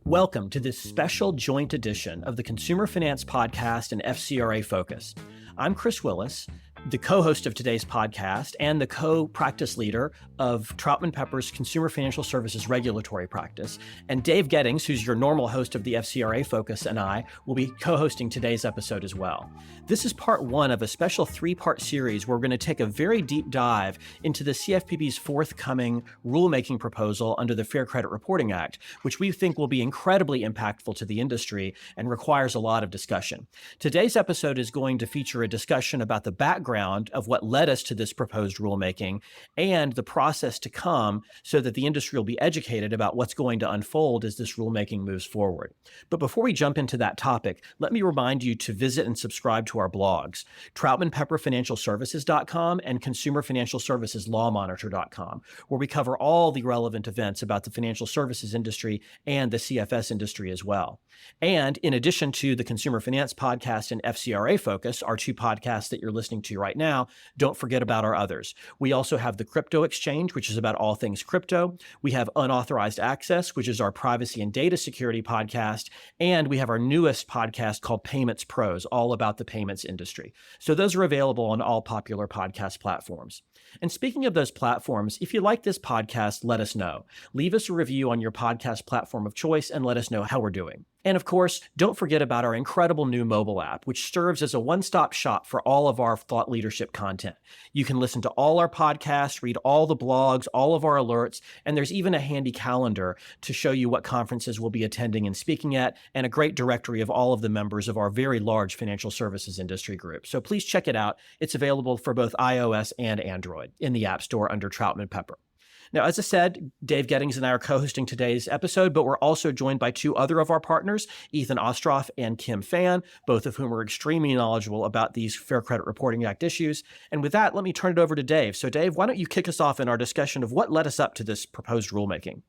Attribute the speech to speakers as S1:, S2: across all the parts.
S1: Welcome to this special joint edition of the Consumer Finance Podcast and FCRA Focus. I'm Chris Willis, the co-host of today's podcast and the co-practice leader of Troutman Pepper's Consumer Financial Services Regulatory Practice. And Dave Gettings, who's your normal host of the FCRA Focus, and I will be co-hosting today's episode as well. This is part one of a special three-part series where we're going to take a very deep dive into the CFPB's forthcoming rulemaking proposal under the Fair Credit Reporting Act, which we think will be incredibly impactful to the industry and requires a lot of discussion. Today's episode is going to feature a discussion about the background of what led us to this proposed rulemaking and the process to come so that the industry will be educated about what's going to unfold as this rulemaking moves forward. But before we jump into that topic, let me remind you to visit and subscribe to our blogs, TroutmanPepperFinancialServices.com and ConsumerFinancialServicesLawMonitor.com, where we cover all the relevant events about the financial services industry and the CFS industry as well. And in addition to the Consumer Finance Podcast and FCRA Focus, our two podcasts that you're listening to right now, don't forget about our others. We also have the Crypto Exchange, which is about all things crypto. We have Unauthorized Access, which is our privacy and data security podcast. And we have our newest podcast called Payments Pros, all about the payments industry. So those are available on all popular podcast platforms. And speaking of those platforms, if you like this podcast, let us know. Leave us a review on your podcast platform of choice and let us know how we're doing. And of course, don't forget about our incredible new mobile app, which serves as a one-stop shop for all of our thought leadership content. You can listen to all our podcasts, read all the blogs, all of our alerts, and there's even a handy calendar to show you what conferences we'll be attending and speaking at, and a great directory of all of the members of our very large financial services industry group. So please check it out. It's available for both iOS and Android in the App Store under Troutman Pepper. Now, as I said, Dave Gettings and I are co-hosting today's episode, but we're also joined by two other of our partners, Ethan Ostroff and Kim Phan, both of whom are extremely knowledgeable about these Fair Credit Reporting Act issues. And with that, let me turn it over to Dave. So Dave, why don't you kick us off in our discussion of what led us up to this proposed rulemaking?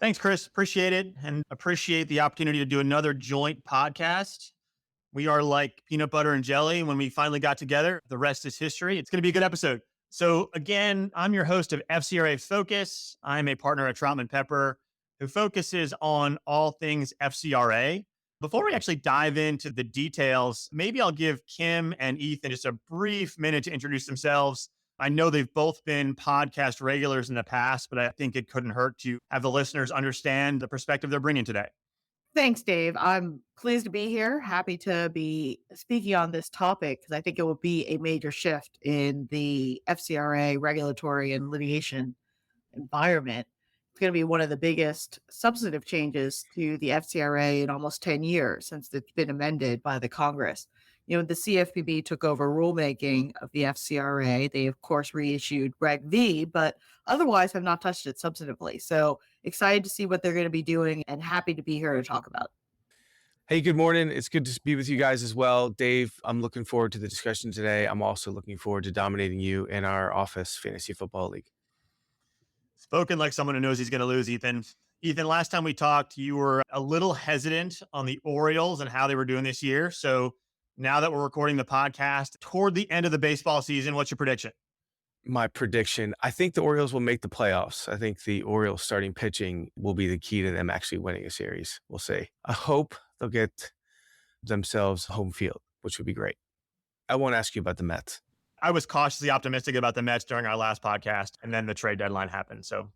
S2: Thanks, Chris. Appreciate it, and appreciate the opportunity to do another joint podcast. We are like peanut butter and jelly. When we finally got together, the rest is history. It's going to be a good episode. So again, I'm your host of FCRA Focus. I'm a partner at Troutman Pepper who focuses on all things FCRA. Before we actually dive into the details, maybe I'll give Kim and Ethan just a brief minute to introduce themselves. I know they've both been podcast regulars in the past, but I think it couldn't hurt to have the listeners understand the perspective they're bringing today.
S3: Thanks, Dave. I'm pleased to be here. Happy to be speaking on this topic because I think it will be a major shift in the FCRA regulatory and litigation environment. It's going to be one of the biggest substantive changes to the FCRA in almost 10 years since it's been amended by the Congress. You know, the CFPB took over rulemaking of the FCRA. They, of course, reissued Reg V, but otherwise have not touched it substantively. So excited to see what they're going to be doing and happy to be here to talk about.
S4: Hey, good morning. It's good to be with you guys as well. Dave, I'm looking forward to the discussion today. I'm also looking forward to dominating you in our office fantasy football league.
S2: Spoken like someone who knows he's going to lose, Ethan. Ethan, last time we talked, you were a little hesitant on the Orioles and how they were doing this year. So now that we're recording the podcast toward the end of the baseball season, what's your prediction?
S4: My prediction, I think the Orioles will make the playoffs. I think the Orioles starting pitching will be the key to them actually winning a series. We'll see. I hope they'll get themselves home field, which would be great. I won't ask you about the Mets.
S2: I was cautiously optimistic about the Mets during our last podcast, and then the trade deadline happened. So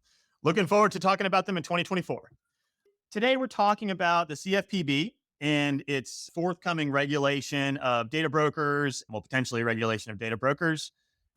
S2: looking forward to talking about them in 2024. Today, we're talking about the CFPB and its forthcoming regulation of data brokers, well, potentially regulation of data brokers,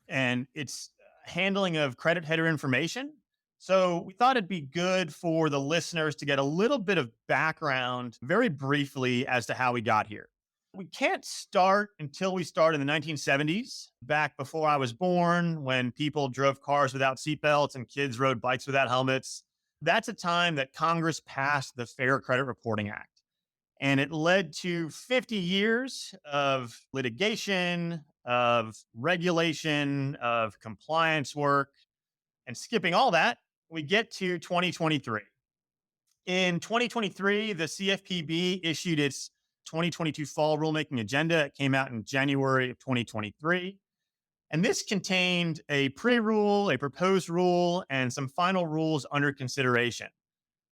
S2: and its handling of credit header information. So we thought it'd be good for the listeners to get a little bit of background very briefly as to how we got here. We can't start until we start in the 1970s, back before I was born, when people drove cars without seatbelts and kids rode bikes without helmets. That's a time that Congress passed the Fair Credit Reporting Act. And it led to 50 years of litigation, of regulation, of compliance work. And skipping all that, we get to 2023. In 2023, the CFPB issued its 2022 fall rulemaking agenda. It came out in January of 2023. And this contained a pre-rule, a proposed rule, and some final rules under consideration.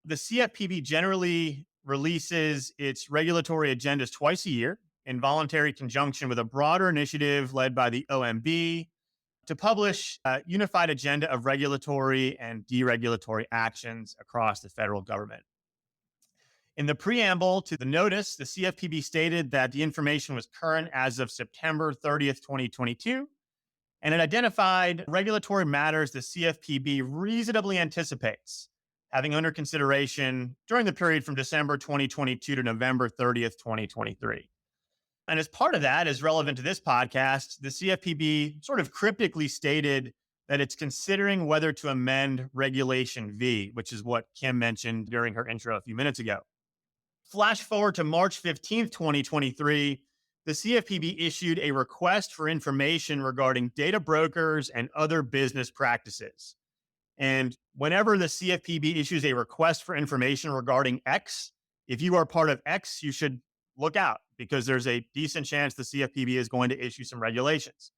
S2: The CFPB generally releases its regulatory agendas twice a year in voluntary conjunction with a broader initiative led by the OMB to publish a unified agenda of regulatory and deregulatory actions across the federal government. In the preamble to the notice, the CFPB stated that the information was current as of September 30th, 2022, and it identified regulatory matters the CFPB reasonably anticipates having under consideration during the period from December 2022 to November 30th, 2023. And as part of that, as relevant to this podcast, the CFPB sort of cryptically stated that it's considering whether to amend Regulation V, which is what Kim mentioned during her intro a few minutes ago. Flash forward to March 15th, 2023, the CFPB issued a request for information regarding data brokers and other business practices. And whenever the CFPB issues a request for information regarding X, if you are part of X, you should look out because there's a decent chance the CFPB is going to issue some regulations.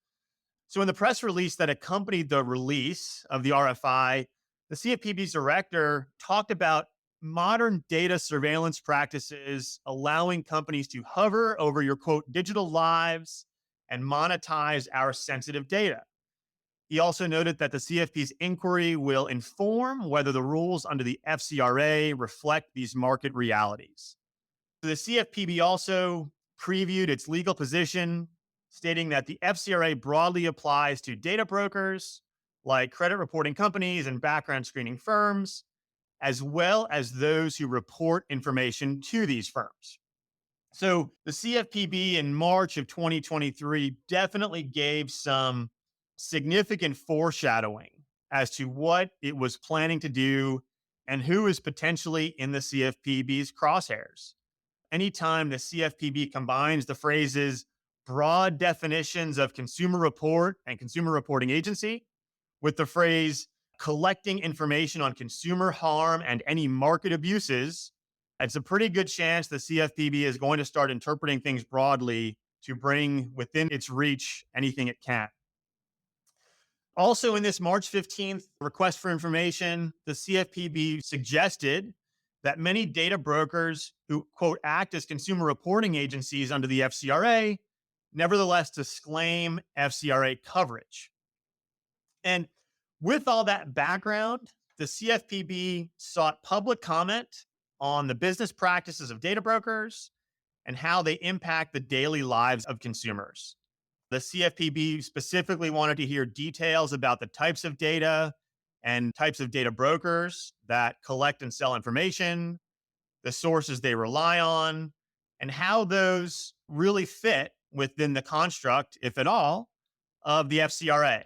S2: So in the press release that accompanied the release of the RFI, the CFPB's director talked about modern data surveillance practices allowing companies to hover over your, quote, digital lives and monetize our sensitive data. He also noted that the CFPB's inquiry will inform whether the rules under the FCRA reflect these market realities. The CFPB also previewed its legal position, stating that the FCRA broadly applies to data brokers like credit reporting companies and background screening firms, as well as those who report information to these firms. So the CFPB in March of 2023 definitely gave some significant foreshadowing as to what it was planning to do and who is potentially in the CFPB's crosshairs. Anytime the CFPB combines the phrases broad definitions of consumer report and consumer reporting agency with the phrase collecting information on consumer harm and any market abuses, it's a pretty good chance the CFPB is going to start interpreting things broadly to bring within its reach anything it can. Also, in this March 15th request for information, the CFPB suggested that many data brokers who, quote, act as consumer reporting agencies under the FCRA, nevertheless disclaim FCRA coverage. And with all that background, the CFPB sought public comment on the business practices of data brokers and how they impact the daily lives of consumers. The CFPB specifically wanted to hear details about the types of data and types of data brokers that collect and sell information, the sources they rely on, and how those really fit within the construct, if at all, of the FCRA.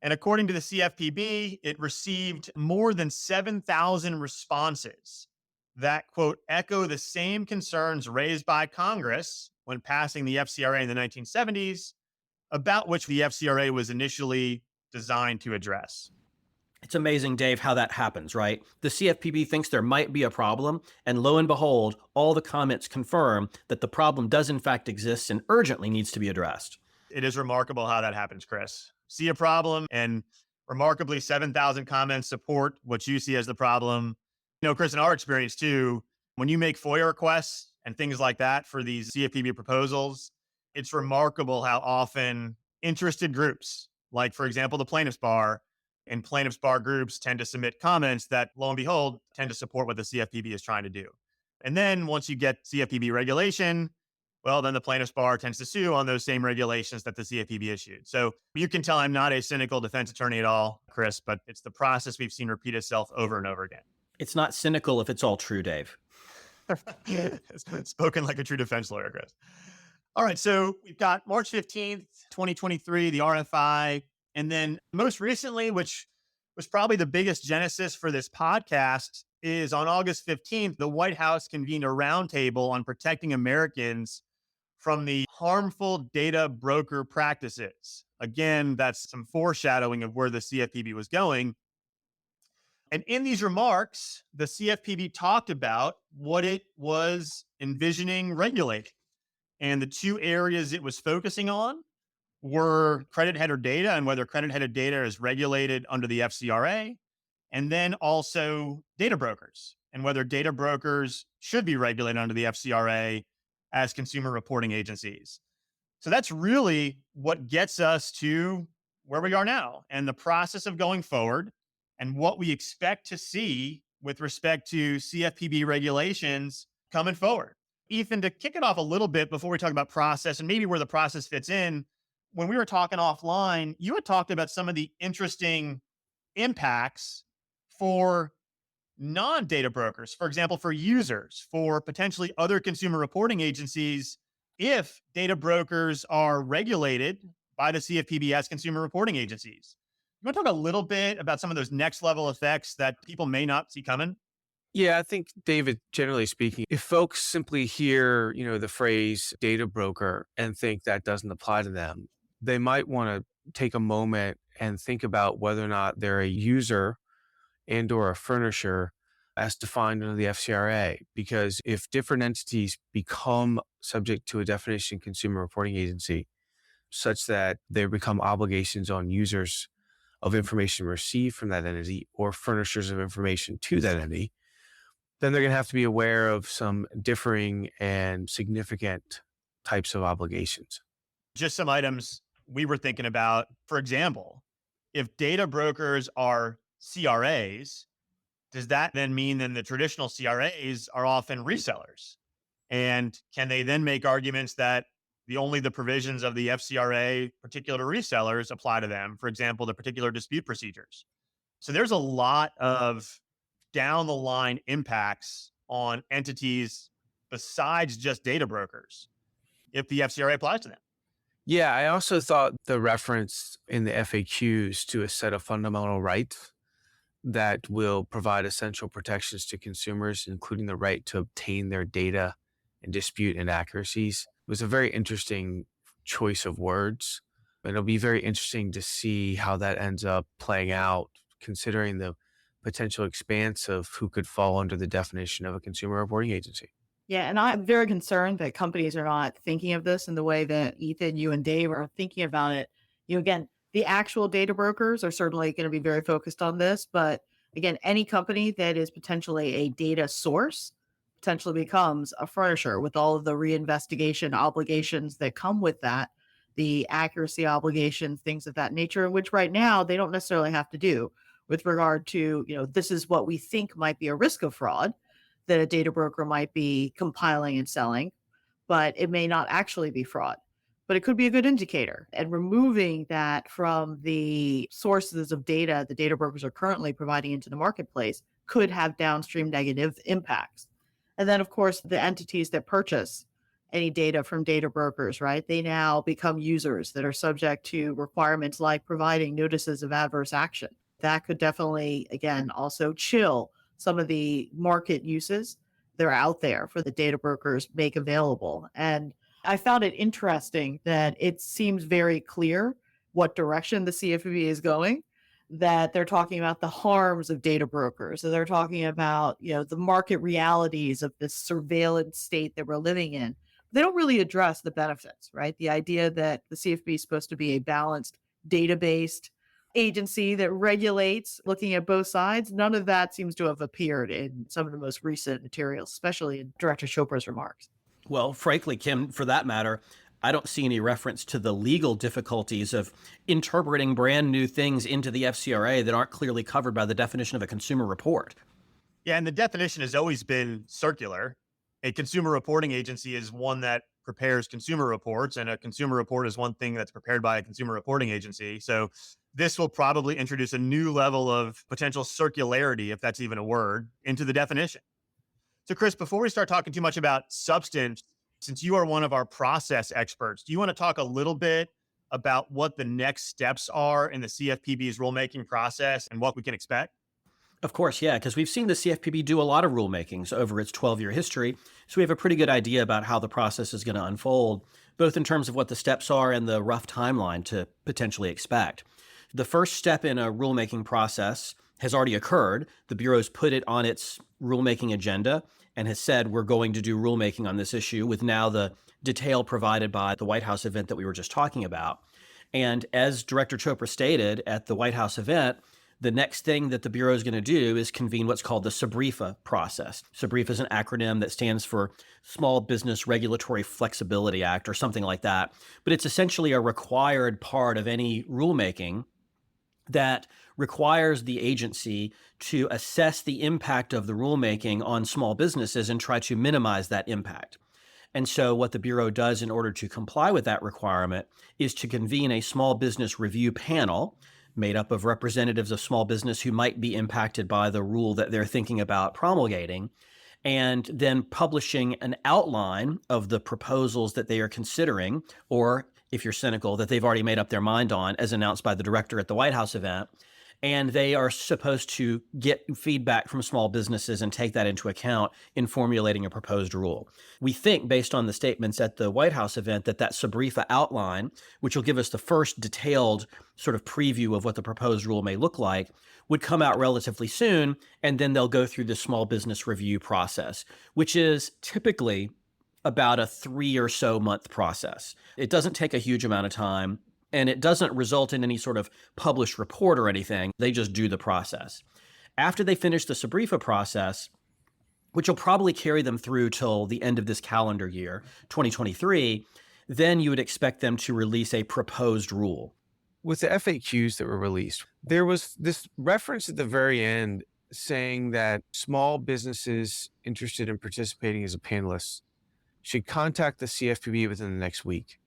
S2: And according to the CFPB, it received more than 7,000 responses that, quote, echo the same concerns raised by Congress when passing the FCRA in the 1970s, about which the FCRA was initially designed to address.
S1: It's amazing, Dave, how that happens, right? The CFPB thinks there might be a problem, and lo and behold, all the comments confirm that the problem does in fact exist and urgently needs to be addressed.
S2: It is remarkable how that happens, Chris. See a problem, and remarkably 7,000 comments support what you see as the problem. You know, Chris, in our experience too, when you make FOIA requests and things like that for these CFPB proposals, it's remarkable how often interested groups, like, for example, the plaintiffs' bar, and plaintiffs' bar groups tend to submit comments that, lo and behold, tend to support what the CFPB is trying to do. And then once you get CFPB regulation, well, then the plaintiffs' bar tends to sue on those same regulations that the CFPB issued. So you can tell I'm not a cynical defense attorney at all, Chris, but it's the process we've seen repeat itself over and over again.
S1: It's not cynical if it's all true, Dave.
S2: Spoken like a true defense lawyer, Chris. All right, so we've got March 15th, 2023, the RFI. And then most recently, which was probably the biggest genesis for this podcast, is on August 15th, the White House convened a roundtable on protecting Americans from the harmful data broker practices. Again, that's some foreshadowing of where the CFPB was going. And in these remarks, the CFPB talked about what it was envisioning regulating. And the two areas it was focusing on were credit header data and whether credit header data is regulated under the FCRA, and then also data brokers and whether data brokers should be regulated under the FCRA as consumer reporting agencies. So that's really what gets us to where we are now and the process of going forward and what we expect to see with respect to CFPB regulations coming forward. Ethan, to kick it off a little bit before we talk about process and maybe where the process fits in, when we were talking offline, you had talked about some of the interesting impacts for non-data brokers, for example, for users, for potentially other consumer reporting agencies, if data brokers are regulated by the CFPB as consumer reporting agencies. You want to talk a little bit about some of those next level effects that people may not see coming?
S4: Yeah, I think, David, generally speaking, if folks simply hear, the phrase data broker and think that doesn't apply to them, they might want to take a moment and think about whether or not they're a user and or a furnisher as defined under the FCRA. Because if different entities become subject to a definition consumer reporting agency, such that there become obligations on users of information received from that entity or furnishers of information to that entity, then they're going to have to be aware of some differing and significant types of obligations.
S2: Just some items we were thinking about. For example, if data brokers are CRAs, does that then mean then the traditional CRAs are often resellers? And can they then make arguments that only the provisions of the FCRA particular to resellers apply to them? For example, the particular dispute procedures. So there's a lot of down the line impacts on entities besides just data brokers if the FCRA applies to them.
S4: Yeah, I also thought the reference in the FAQs to a set of fundamental rights that will provide essential protections to consumers, including the right to obtain their data and dispute inaccuracies, was a very interesting choice of words. And it'll be very interesting to see how that ends up playing out, considering the potential expanse of who could fall under the definition of a consumer reporting agency.
S3: Yeah, and I'm very concerned that companies are not thinking of this in the way that Ethan, you and Dave are thinking about it. Again, the actual data brokers are certainly going to be very focused on this, but again, any company that is potentially a data source potentially becomes a furnisher with all of the reinvestigation obligations that come with that, the accuracy obligations, things of that nature, which right now they don't necessarily have to do with regard to, this is what we think might be a risk of fraud that a data broker might be compiling and selling, but it may not actually be fraud. But it could be a good indicator. And removing that from the sources of data the data brokers are currently providing into the marketplace could have downstream negative impacts. And then, of course, the entities that purchase any data from data brokers, right? They now become users that are subject to requirements like providing notices of adverse action. That could definitely, again, also chill some of the market uses that are out there for the data brokers make available. And I found it interesting that it seems very clear what direction the CFPB is going, that they're talking about the harms of data brokers. So they're talking about, the market realities of this surveillance state that we're living in. They don't really address the benefits, right? The idea that the CFPB is supposed to be a balanced, data-based agency that regulates, looking at both sides. None of that seems to have appeared in some of the most recent materials, especially in Director Chopra's remarks.
S1: Well, frankly, Kim, for that matter, I don't see any reference to the legal difficulties of interpreting brand new things into the FCRA that aren't clearly covered by the definition of a consumer report.
S2: Yeah, and the definition has always been circular. A consumer reporting agency is one that prepares consumer reports, and a consumer report is one thing that's prepared by a consumer reporting agency. So this will probably introduce a new level of potential circularity, if that's even a word, into the definition. So, Chris, before we start talking too much about substance, since you are one of our process experts, do you want to talk a little bit about what the next steps are in the CFPB's rulemaking process and what we can expect?
S1: Of course, yeah, because we've seen the CFPB do a lot of rulemakings over its 12-year history, so we have a pretty good idea about how the process is going to unfold, both in terms of what the steps are and the rough timeline to potentially expect. The first step in a rulemaking process has already occurred. The Bureau's put it on its rulemaking agenda and has said we're going to do rulemaking on this issue, with now the detail provided by the White House event that we were just talking about. And as Director Chopra stated at the White House event, the next thing that the Bureau is going to do is convene what's called the SBREFA process. SBREFA is an acronym that stands for Small Business Regulatory Flexibility Act or something like that. But it's essentially a required part of any rulemaking that requires the agency to assess the impact of the rulemaking on small businesses and try to minimize that impact. And so what the Bureau does in order to comply with that requirement is to convene a small business review panel made up of representatives of small business who might be impacted by the rule that they're thinking about promulgating, and then publishing an outline of the proposals that they are considering, or if you're cynical, that they've already made up their mind on, as announced by the director at the White House event. And they are supposed to get feedback from small businesses and take that into account in formulating a proposed rule. We think, based on the statements at the White House event, that SBREFA outline, which will give us the first detailed sort of preview of what the proposed rule may look like, would come out relatively soon, and then they'll go through the small business review process, which is typically about a 3 or so month process. It doesn't take a huge amount of time. And it doesn't result in any sort of published report or anything. They just do the process. After they finish the SBREFA process, which will probably carry them through till the end of this calendar year, 2023, then you would expect them to release a proposed rule.
S4: With the FAQs that were released, there was this reference at the very end saying that small businesses interested in participating as a panelist should contact the CFPB within the next week.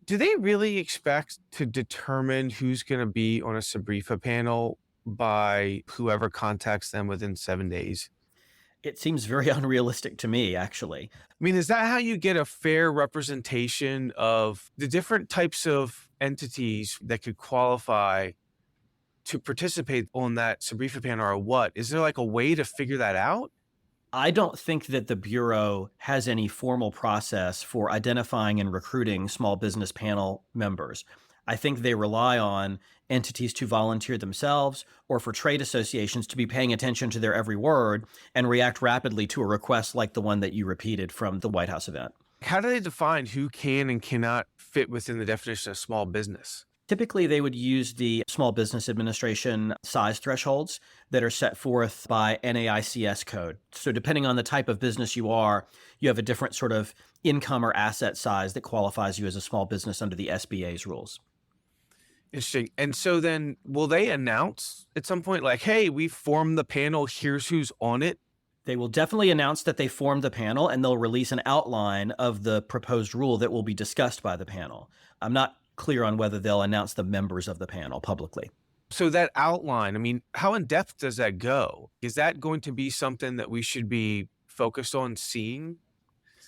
S4: Do they really expect to determine who's going to be on a SBREFA panel by whoever contacts them within 7 days?
S1: It seems very unrealistic to me, actually.
S4: I mean, is that how you get a fair representation of the different types of entities that could qualify to participate on that SBREFA panel, or what? Is there like a way to figure that out?
S1: I don't think that the Bureau has any formal process for identifying and recruiting small business panel members. I think they rely on entities to volunteer themselves or for trade associations to be paying attention to their every word and react rapidly to a request like the one that you repeated from the White House event.
S4: How do they define who can and cannot fit within the definition of small business?
S1: Typically, they would use the Small Business Administration size thresholds that are set forth by NAICS code. So depending on the type of business you are, you have a different sort of income or asset size that qualifies you as a small business under the SBA's rules.
S4: Interesting. And so then will they announce at some point like, hey, we formed the panel, here's who's on it?
S1: They will definitely announce that they formed the panel, and they'll release an outline of the proposed rule that will be discussed by the panel. I'm not clear on whether they'll announce the members of the panel publicly.
S4: So that outline, I mean, how in depth does that go? Is that going to be something that we should be focused on seeing?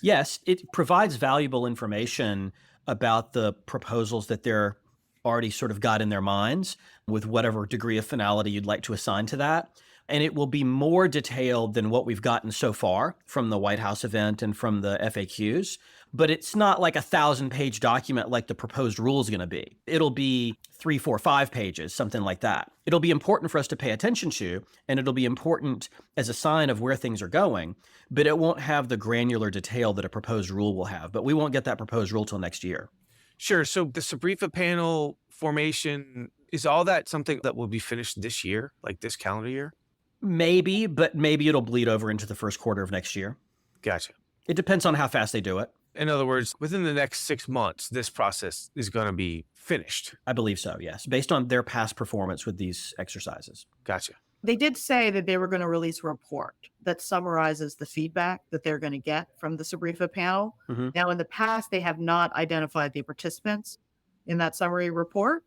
S1: Yes, it provides valuable information about the proposals that they're already sort of got in their minds with whatever degree of finality you'd like to assign to that. And it will be more detailed than what we've gotten so far from the White House event and from the FAQs. But it's not like a 1,000-page document like the proposed rule is going to be. It'll be 3, 4, 5 pages, something like that. It'll be important for us to pay attention to, and it'll be important as a sign of where things are going, but it won't have the granular detail that a proposed rule will have. But we won't get that proposed rule till next year.
S4: Sure. So the SBREFA panel formation, is all that something that will be finished this year, like this calendar year?
S1: Maybe, but maybe it'll bleed over into the first quarter of next year.
S4: Gotcha.
S1: It depends on how fast they do it.
S4: In other words, within the next 6 months, this process is going to be finished.
S1: I believe so, yes, based on their past performance with these exercises.
S4: Gotcha.
S3: They did say that they were going to release a report that summarizes the feedback that they're going to get from the SBREFA panel.
S1: Mm-hmm.
S3: Now, in the past, they have not identified the participants in that summary report,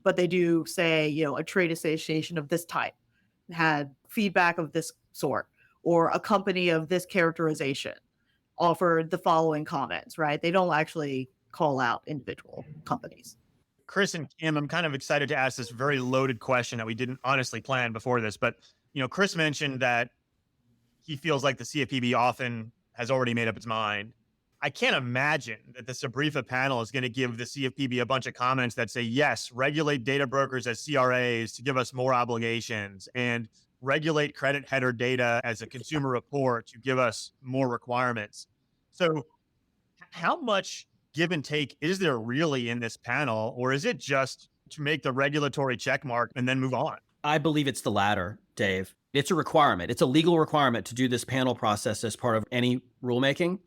S3: but they do say, a trade association of this type had feedback of this sort, or a company of this characterization offered the following comments, right? They don't actually call out individual companies.
S2: Chris and Kim, I'm kind of excited to ask this very loaded question that we didn't honestly plan before this, but Chris mentioned that he feels like the CFPB often has already made up its mind. I can't imagine that the SBREFA panel is going to give the CFPB a bunch of comments that say, yes, regulate data brokers as CRAs to give us more obligations, and regulate credit header data as a consumer report to give us more requirements. So how much give and take is there really in this panel, or is it just to make the regulatory check mark and then move on?
S1: I believe it's the latter, Dave. It's a requirement. It's a legal requirement to do this panel process as part of any rulemaking.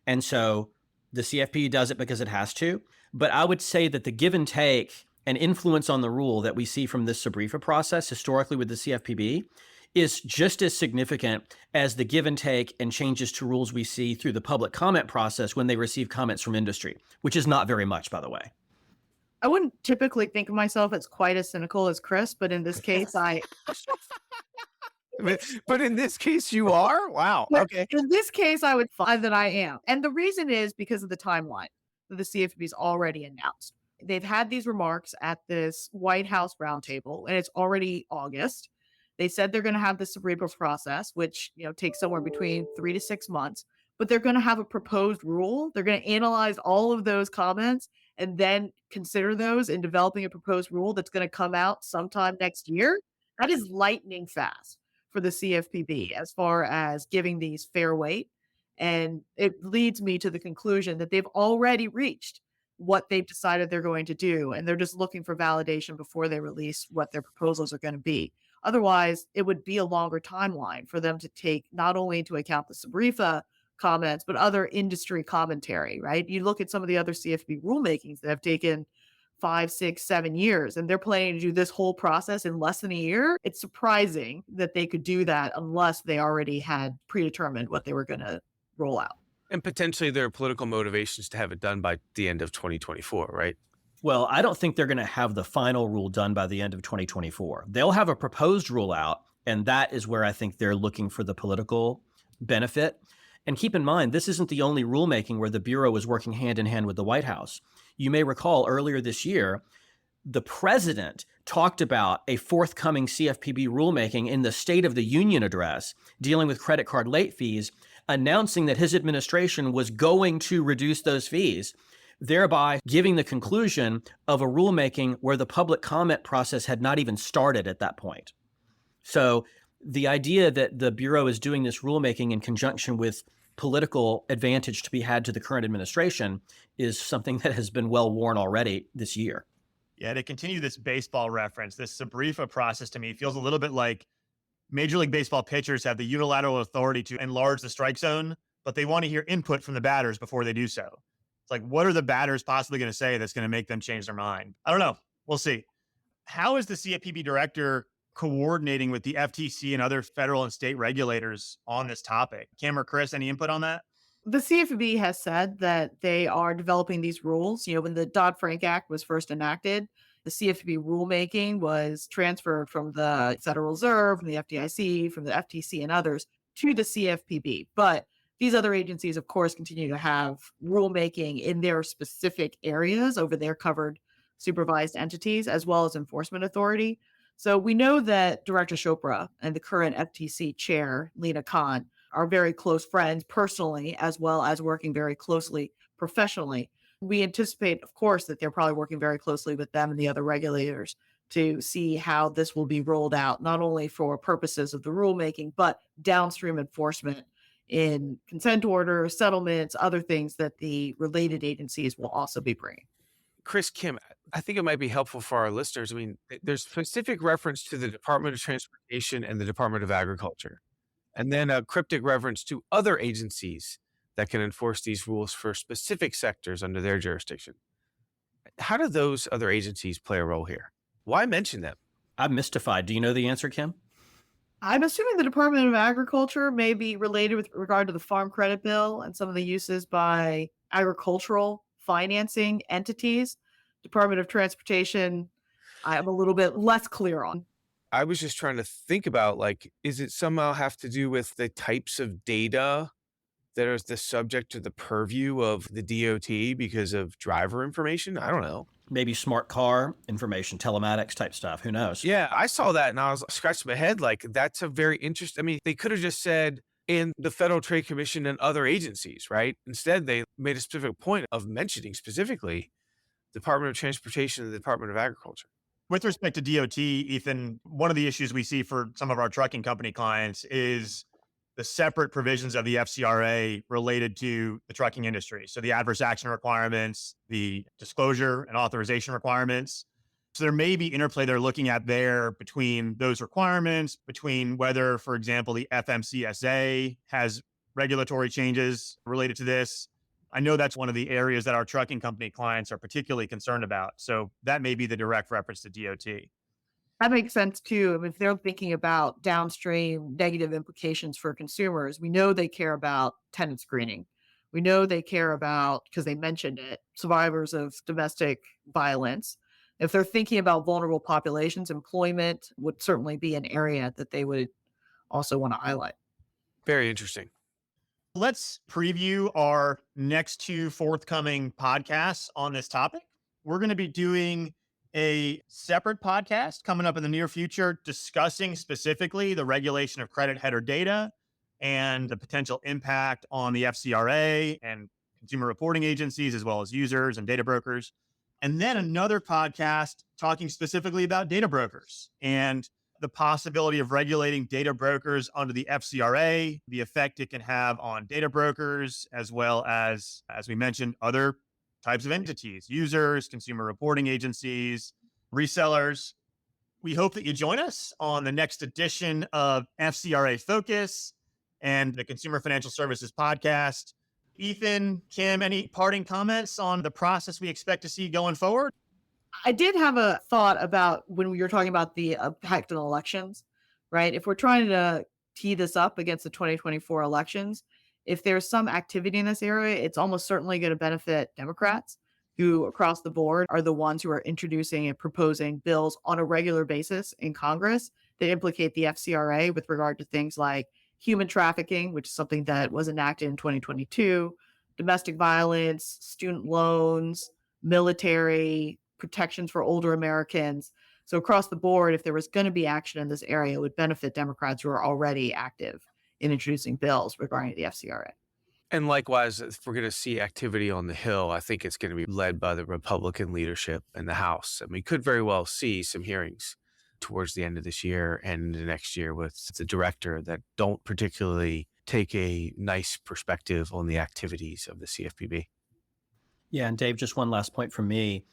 S1: And so the CFPB does it because it has to. But I would say that the give and take and influence on the rule that we see from this SBREFA process historically with the CFPB is just as significant as the give and take and changes to rules we see through the public comment process when they receive comments from industry, which is not very much, by the way.
S3: I wouldn't typically think of myself as quite as cynical as Chris, but in this case,
S4: But in this case, you are? Wow. Okay.
S3: in this case, I would find that I am. And the reason is because of the timeline that the CFPB's already announced. They've had these remarks at this White House roundtable, and it's already August. They said they're going to have the SBREFA process, which takes somewhere between 3 to 6 months, but they're going to have a proposed rule. They're going to analyze all of those comments and then consider those in developing a proposed rule that's going to come out sometime next year. That is lightning fast for the CFPB as far as giving these fair weight. And it leads me to the conclusion that they've already reached what they've decided they're going to do. And they're just looking for validation before they release what their proposals are going to be. Otherwise, it would be a longer timeline for them to take not only into account the SBREFA comments, but other industry commentary, right? You look at some of the other CFPB rulemakings that have taken 5, 6, 7 years, and they're planning to do this whole process in less than a year. It's surprising that they could do that unless they already had predetermined what they were going to roll out.
S4: And potentially there are political motivations to have it done by the end of 2024, right?
S1: Well, I don't think they're going to have the final rule done by the end of 2024. They'll have a proposed rule out, and that is where I think they're looking for the political benefit. And keep in mind, this isn't the only rulemaking where the Bureau is working hand in hand with the White House. You may recall earlier this year, the president talked about a forthcoming CFPB rulemaking in the State of the Union address dealing with credit card late fees, announcing that his administration was going to reduce those fees, thereby giving the conclusion of a rulemaking where the public comment process had not even started at that point. So the idea that the Bureau is doing this rulemaking in conjunction with political advantage to be had to the current administration is something that has been well worn already this year.
S2: Yeah, to continue this baseball reference, this SBREFA process to me feels a little bit like Major League Baseball pitchers have the unilateral authority to enlarge the strike zone, but they want to hear input from the batters before they do so. It's like, what are the batters possibly going to say that's going to make them change their mind? I don't know. We'll see. How is the CFPB director coordinating with the FTC and other federal and state regulators on this topic? Kim or Chris, any input on that?
S3: The CFPB has said that they are developing these rules. When the Dodd-Frank Act was first enacted, the CFPB rulemaking was transferred from the Federal Reserve, from the FDIC, from the FTC and others to the CFPB. But these other agencies, of course, continue to have rulemaking in their specific areas over their covered supervised entities, as well as enforcement authority. So we know that Director Chopra and the current FTC chair, Lena Khan, are very close friends personally, as well as working very closely professionally. We anticipate, of course, that they're probably working very closely with them and the other regulators to see how this will be rolled out, not only for purposes of the rulemaking, but downstream enforcement in consent orders, settlements, other things that the related agencies will also be bringing.
S4: Chris, Kim, I think it might be helpful for our listeners. I mean, there's specific reference to the Department of Transportation and the Department of Agriculture, and then a cryptic reference to other agencies that can enforce these rules for specific sectors under their jurisdiction. How do those other agencies play a role here? Why mention them?
S1: I'm mystified. Do you know the answer, Kim?
S3: I'm assuming the Department of Agriculture may be related with regard to the Farm Credit Bill and some of the uses by agricultural financing entities. Department of Transportation, I'm a little bit less clear on.
S4: I was just trying to think about, is it somehow have to do with the types of data that are the subject to the purview of the DOT because of driver information? I don't know.
S1: Maybe smart car information, telematics type stuff. Who knows?
S4: Yeah, I saw that and I was scratching my head. That's a very interesting. I mean, they could have just said in the Federal Trade Commission and other agencies, right? Instead, they made a specific point of mentioning specifically Department of Transportation and the Department of Agriculture.
S2: With respect to DOT, Ethan, one of the issues we see for some of our trucking company clients is the separate provisions of the FCRA related to the trucking industry. So the adverse action requirements, the disclosure and authorization requirements. So there may be interplay they're looking at there between those requirements, between whether, for example, the FMCSA has regulatory changes related to this. I know that's one of the areas that our trucking company clients are particularly concerned about. So that may be the direct reference to DOT.
S3: That makes sense too. I mean, if they're thinking about downstream negative implications for consumers, we know they care about tenant screening. We know they care about, because they mentioned it, survivors of domestic violence. If they're thinking about vulnerable populations, employment would certainly be an area that they would also want to highlight.
S4: Very interesting.
S2: Let's preview our next two forthcoming podcasts on this topic. We're going to be doing a separate podcast coming up in the near future discussing specifically the regulation of credit header data and the potential impact on the FCRA and consumer reporting agencies, as well as users and data brokers. And then another podcast talking specifically about data brokers and the possibility of regulating data brokers under the FCRA, the effect it can have on data brokers, as well as we mentioned, other types of entities, users, consumer reporting agencies, resellers. We hope that you join us on the next edition of FCRA Focus and the Consumer Financial Services Podcast. Ethan, Kim, any parting comments on the process we expect to see going forward?
S3: I did have a thought about when we were talking about the impact on elections, right? If we're trying to tee this up against the 2024 elections, if there's some activity in this area, it's almost certainly going to benefit Democrats, who across the board are the ones who are introducing and proposing bills on a regular basis in Congress that implicate the FCRA with regard to things like human trafficking, which is something that was enacted in 2022, domestic violence, student loans, military protections for older Americans. So across the board, if there was going to be action in this area, it would benefit Democrats who are already active in introducing bills regarding the FCRA.
S4: And likewise, if we're going to see activity on the Hill, I think it's going to be led by the Republican leadership in the House. And we could very well see some hearings towards the end of this year and into next year with the director that don't particularly take a nice perspective on the activities of the CFPB.
S1: Yeah, and Dave, just one last point from me.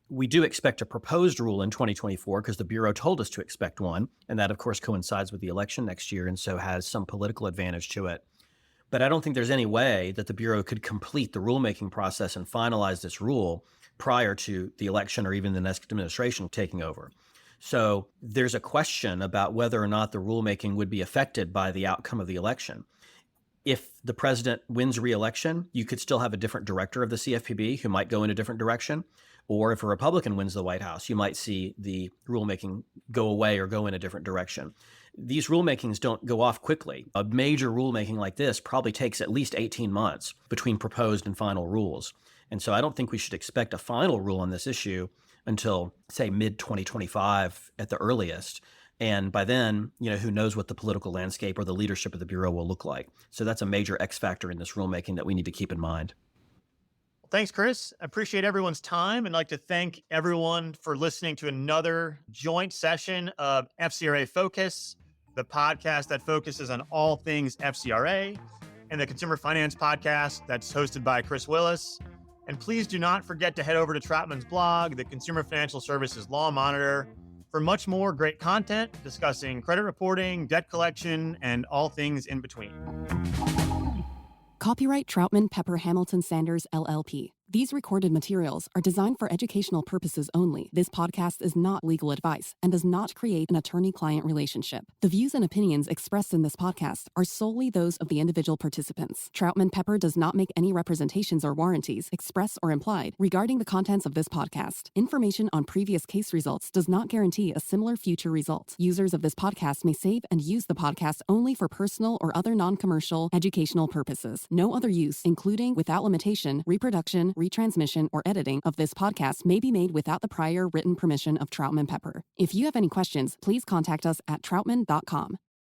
S1: We do expect a proposed rule in 2024 because the Bureau told us to expect one. And that, of course, coincides with the election next year and so has some political advantage to it. But I don't think there's any way that the Bureau could complete the rulemaking process and finalize this rule prior to the election or even the next administration taking over. So there's a question about whether or not the rulemaking would be affected by the outcome of the election. If the president wins re-election, you could still have a different director of the CFPB who might go in a different direction. Or if a Republican wins the White House, you might see the rulemaking go away or go in a different direction. These rulemakings don't go off quickly. A major rulemaking like this probably takes at least 18 months between proposed and final rules. And so I don't think we should expect a final rule on this issue until, say, mid-2025 at the earliest. And by then, who knows what the political landscape or the leadership of the Bureau will look like. So that's a major X factor in this rulemaking that we need to keep in mind.
S2: Thanks, Chris. I appreciate everyone's time and like to thank everyone for listening to another joint session of FCRA Focus, the podcast that focuses on all things FCRA, and the Consumer Finance Podcast that's hosted by Chris Willis. And please do not forget to head over to Troutman's blog, the Consumer Financial Services Law Monitor, for much more great content discussing credit reporting, debt collection, and all things in between.
S5: Copyright Troutman Pepper Hamilton Sanders, LLP. These recorded materials are designed for educational purposes only. This podcast is not legal advice and does not create an attorney-client relationship. The views and opinions expressed in this podcast are solely those of the individual participants. Troutman Pepper does not make any representations or warranties, express or implied, regarding the contents of this podcast. Information on previous case results does not guarantee a similar future result. Users of this podcast may save and use the podcast only for personal or other non-commercial educational purposes. No other use, including, without limitation, reproduction, retransmission, or editing of this podcast may be made without the prior written permission of Troutman Pepper. If you have any questions, please contact us at troutman.com.